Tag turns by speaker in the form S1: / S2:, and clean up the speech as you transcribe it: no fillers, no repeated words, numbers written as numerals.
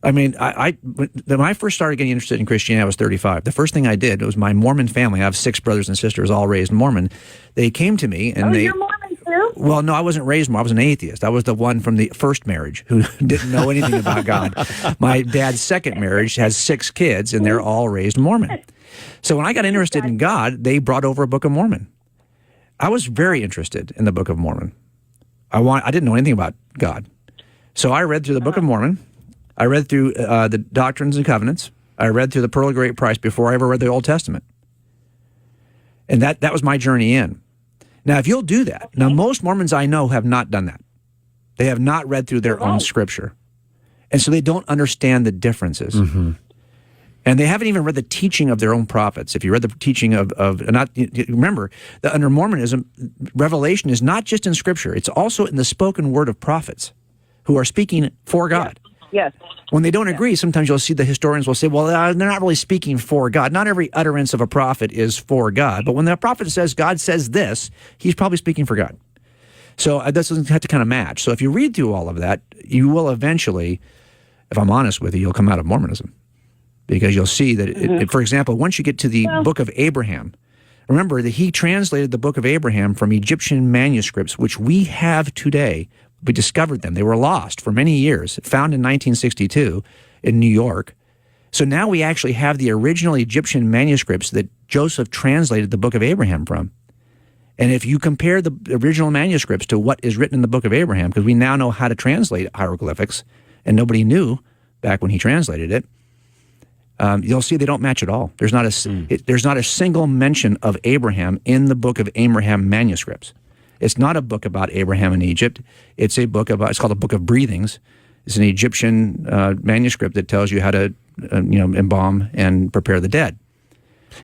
S1: I mean, when I first started getting interested in Christianity, I was 35. The first thing I did was my Mormon family. I have 6 brothers and sisters, all raised Mormon. They came to me and
S2: you're Mormon too?
S1: Well, no, I wasn't raised Mormon. I was an atheist. I was the one from the first marriage who didn't know anything about God. My dad's second marriage has 6 kids, and they're all raised Mormon. So when I got interested in God, they brought over a Book of Mormon. I was very interested in the Book of Mormon. I didn't know anything about God. So I read through the Book of Mormon. I read through the Doctrines and Covenants. I read through the Pearl of Great Price before I ever read the Old Testament. And that was my journey in. Now, if you'll do that, now most Mormons I know have not done that. They have not read through their own scripture. And so they don't understand the differences. Mm-hmm. And they haven't even read the teaching of their own prophets. If you read the teaching remember, that under Mormonism, revelation is not just in scripture. It's also in the spoken word of prophets who are speaking for God.
S2: Yes.
S1: When they don't agree, sometimes you'll see the historians will say, well, they're not really speaking for God. Not every utterance of a prophet is for God. But when the prophet says God says this, he's probably speaking for God. So that doesn't have to kind of match. So if you read through all of that, you will eventually, if I'm honest with you, you'll come out of Mormonism. Because you'll see that, for example, once you get to the Book of Abraham, remember that he translated the Book of Abraham from Egyptian manuscripts, which we have today. We discovered them. They were lost for many years, found in 1962 in New York. So now we actually have the original Egyptian manuscripts that Joseph translated the Book of Abraham from. And if you compare the original manuscripts to what is written in the Book of Abraham, because we now know how to translate hieroglyphics, and nobody knew back when he translated it, you'll see they don't match at all. There's not a single mention of Abraham in the Book of Abraham manuscripts. It's not a book about Abraham in Egypt. It's called a Book of Breathings. It's an Egyptian manuscript that tells you how to, embalm and prepare the dead.